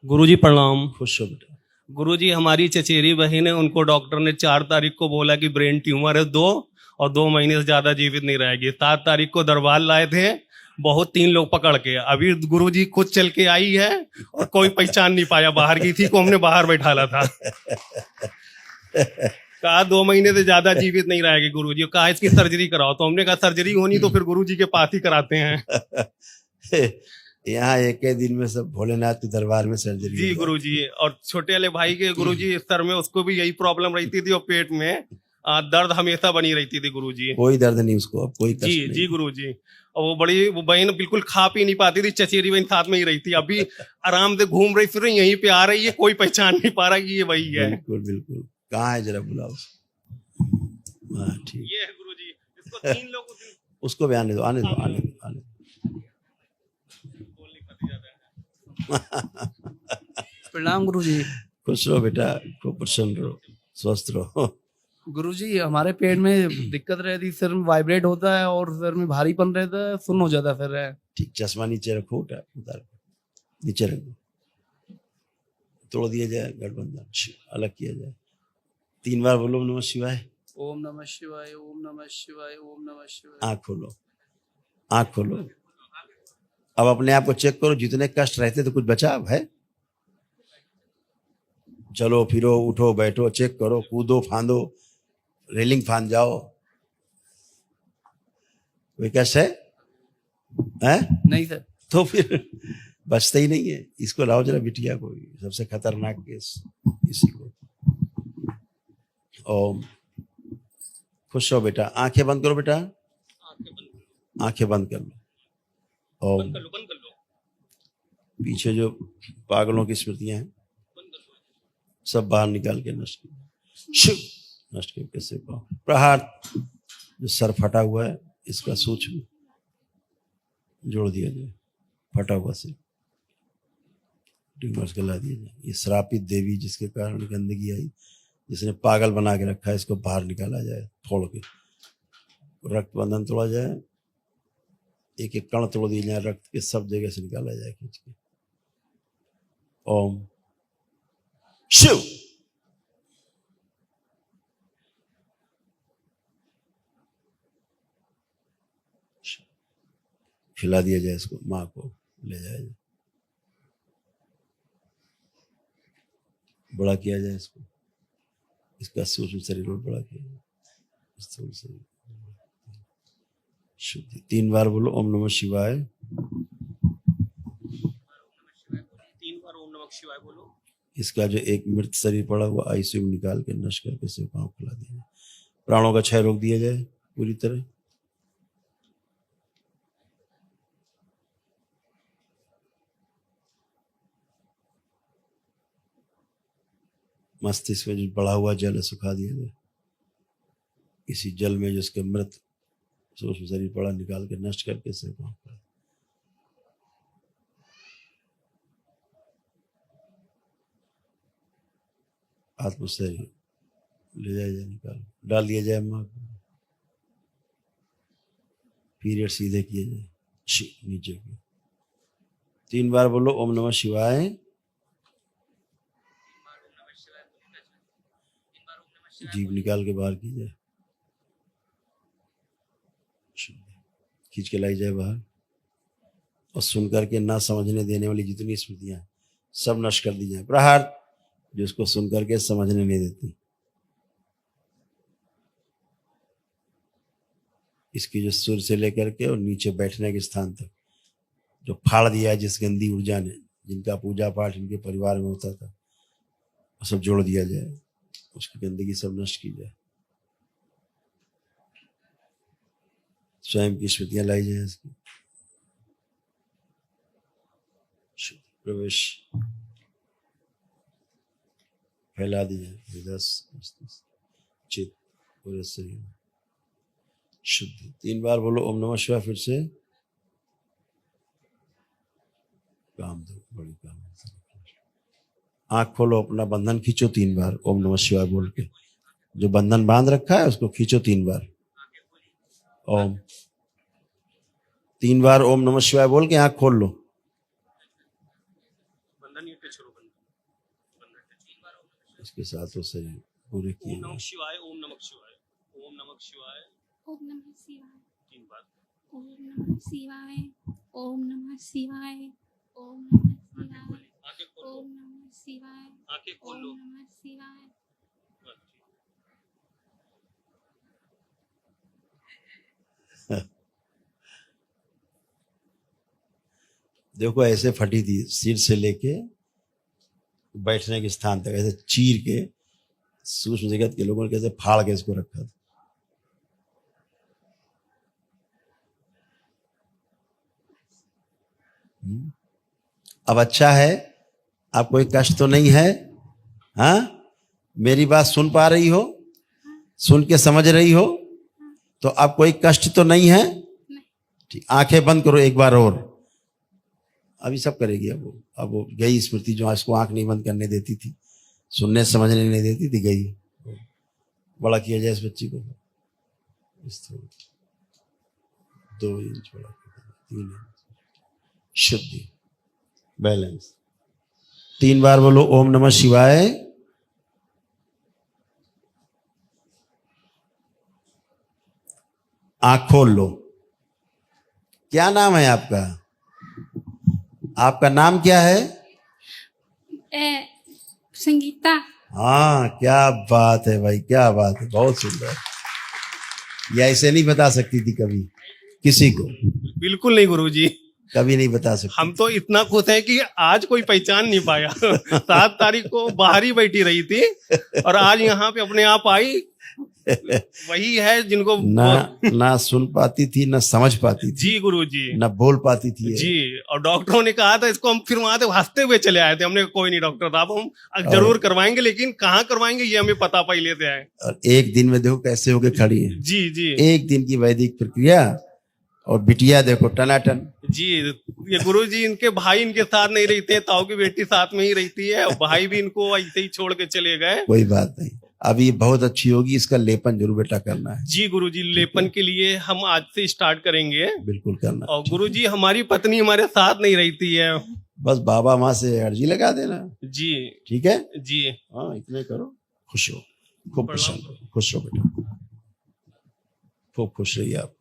गुरुजी प्रणाम। खुश हो बेटा। गुरुजी हमारी चचेरी बहन है, उनको डॉक्टर ने 4 तारीख को बोला कि ब्रेन ट्यूमर है 2 और 2 महीने से ज्यादा जीवित नहीं रहेगी। 7 तारीख को दरबार लाए थे, बहुत 3 लोग पकड़ के। अभी गुरुजी खुद चल के आई है और कोई पहचान नहीं पाया, बाहर की थी को हमने बाहर बैठाला था। कहा 2 महीने से ज्यादा जीवित नहीं रहेगी गुरुजी, कहा इसकी सर्जरी कराओ, तो हमने कहा सर्जरी होनी तो फिर गुरुजी के पास ही कराते हैं। यहाँ एक ही दिन में सब भोलेनाथ के दरबार में सर्जरी जी गुरुजी। और छोटे वाले भाई के गुरुजी सर में उसको भी यही प्रॉब्लम रहती थी और पेट में दर्द हमेशा बनी रहती थी गुरुजी। कोई दर्द नहीं उसको, अब कोई कष्ट जी नहीं। जी गुरुजी। और वो बहन बिल्कुल खा पी नहीं पाती थी, चचेरी बहन साथ में ही रहती। अभी आराम से घूम रही फिर रही, यहीं पे आ रही है, कोई पहचान नहीं पा रहा कि ये वही है। बिल्कुल बिल्कुल। कहाँ है जरा बुलाओ। हाँ ठीक। ये है गुरुजी, इसको 3 लोग उसको भी आने दो, आने दो, आने दो, आने दो। प्रणाम गुरुजी। खुश रहो बेटा, खूब प्रसन्न रहो, स्वस्थ रहो। गुरुजी हमारे पेट में दिक्कत रहती, सिर में वाइब्रेट होता है और सिर में भारीपन रहता है, सुन्न हो जाता फिर है। ठीक, चश्मा नीचे रखो, उतार नीचे रखो, तोड़ दिया जाए गठबंधन, अलग किया जाए। 3 बार बोलो नमः शिवाय। ओम नमः शिवाय, ओम नमः शिवाय, ओम नमः शिवाय। आँख खोलो, आँख खोलो। अब अपने आप को चेक करो, जितने कष्ट रहते तो कुछ बचा अब है? चलो फिरो, उठो बैठो, चेक करो, कूदो फांदो, रेलिंग फांद जाओ, कोई कष्ट है? नहीं सर। तो फिर बचता ही नहीं है। इसको लाओ जरा बिटिया को, सबसे खतरनाक केस इसी को। ओम। खुश हो बेटा, आंखें बंद करो बेटा, आंखें बंद कर लो। ओम। पीछे जो पागलों की स्मृतियां हैं सब बाहर निकाल के नष्ट कैसे पाओ। प्रहार, जो सर फटा हुआ है इसका सूक्ष्म जोड़ दिया जाए, फटा हुआ से ट्यूमर्स गला दिया जाए। ये श्रापित देवी जिसके कारण गंदगी आई, जिसने पागल बना के रखा है, इसको बाहर निकाला जाए, फोड़ के रक्त बंधन तोड़ा जाए, एक एक कण तोड़ दिए जाए, रक्त के सब जगह से निकाला जाए खींच के। ओम शिव। खिला दिया जाए इसको, माँ को ले जाया जाए, बड़ा किया जाए इसको, इसका सूक्ष्म शरीर और बड़ा किया जाए, स्थूल शरीर शुद्धि। 3 बार बोलो ओम नमः शिवाय। 3 बार ओम नमः शिवाय बोलो। इसका जो एक मृत शरीर पड़ा हुआ आईसीयू में निकाल के नष्ट करके से पाँव खुला दिया जाए, प्राणों का क्षय रोक दिया जाए पूरी तरह। मस्तिष्क में जो बढ़ा हुआ जल है सुखा दिया जाए, इसी जल में जिसके मृत सूक्ष्म शरीर पड़ा निकाल के नष्ट करके से पाँव खुला। आत्म शरीर ले जाया जाए, निकाल डाल दिया जाए माँ को, पीरियड सीधे किए जाए नीचे को। 3 बार बोलो ओम नमः शिवाय। जीभ निकाल के बाहर की जाए, खींच के लाई जाए बाहर, और सुन करके ना समझने देने वाली जितनी स्मृतियां सब नष्ट कर दी जाए। प्रहार, जो उसको सुन करके समझने नहीं देती, इसकी जो सुर से लेकर के और नीचे बैठने के स्थान तक जो फाड़ दिया है जिस गंदी ऊर्जा ने, जिनका पूजा पाठ इनके परिवार में होता था, वो सब जोड़ दिया जाए, उसकी गंदगी सब नष्ट की जाए, स्वयं की स्मृतियां लाई जाए इसकी। प्रवेश फैला दी जाए, हृदय चित्त पूरे शरीर में शुद्धि। 3 बार बोलो ओम नमः शिवाय। फिर से काम दो, बड़ी काम। आंख खोलो, अपना बंधन खींचो 3 बार ओम नमः शिवाय बोल के, जो बंधन बांध रखा है उसको खींचो 3 बार। ओम 3 बार ओम नमः शिवाय बोल के आंख खोल लो। बंधन ये इसके साथ वो सही पूरे किए ओम हैं। नमः शिवाय, ओम नमः शिवाय, ओम नमः शिवाय। ओम नमः शिवाय, 3 बार। ओम नमः शिवाय, ओम नमः शिवाय, ओम नमः शिवाय, आंखें खोल लो, ओम नमः शिवाय, आंखें खोल ओम लो। नमः शिवाय। देखो ऐसे फटी थी, सिर से लेके बैठने के स्थान तक ऐसे चीर के सूक्ष्म जगत के लोगों ने कैसे फाड़ के इसको रखा था। अब अच्छा है, आप कोई कष्ट तो नहीं है? हाँ, मेरी बात सुन पा रही हो, सुन के समझ रही हो? तो अब कोई कष्ट तो नहीं है? नहीं। ठीक, आंखें बंद करो एक बार और। अभी सब करेगी। अब वो गई स्मृति जो इसको आंख नहीं बंद करने देती थी, सुनने समझने नहीं देती थी, गई। बड़ा किया जाए इस बच्ची को, इस 2 इंच बड़ा, 3 इंच शुद्धि, बैलेंस। 3 बार बोलो ओम नमः शिवाय। आंख खोल लो। क्या नाम है आपका? आपका नाम क्या है? संगीता। हाँ, क्या बात है भाई, क्या बात है, बहुत सुंदर। ये ऐसे नहीं बता सकती थी कभी किसी को, बिल्कुल नहीं गुरुजी, कभी नहीं बता सकती। हम तो इतना खुश हैं कि आज कोई पहचान नहीं पाया। 7 तारीख को बाहर ही बैठी रही थी और आज यहाँ पे अपने आप आई। वही है जिनको ना सुन पाती थी, ना समझ पाती थी, जी गुरुजी, ना बोल पाती थी जी। और डॉक्टरों ने कहा था इसको, हम फिर वहां से हंसते हुए चले आए थे। हमने कहा, कोई नहीं डॉक्टर साहब, हम जरूर करवाएंगे, लेकिन कहाँ करवाएंगे ये हमें पता पहले से है। और एक दिन में देखो कैसे होके खड़ी है। जी जी एक दिन की वैदिक प्रक्रिया, और बिटिया देखो टनाटन। जी। ये गुरुजी, इनके भाई इनके साथ नहीं रहते, ताऊ की बेटी साथ में ही रहती है, और भाई भी इनको ऐसे ही छोड़ के चले गए। कोई बात नहीं, अब ये बहुत अच्छी होगी, इसका लेपन जरूर बेटा करना है। जी गुरुजी, लेपन के लिए हम आज से स्टार्ट करेंगे। बिल्कुल करना। और गुरुजी, हमारी पत्नी हमारे साथ नहीं रहती है। बस बाबा माँ से अर्जी लगा देना। जी ठीक है, जी। हाँ इतने करो, खुश हो, खूब प्रसन्न हो, खुश हो बेटा, खूब खुश रहिए आप।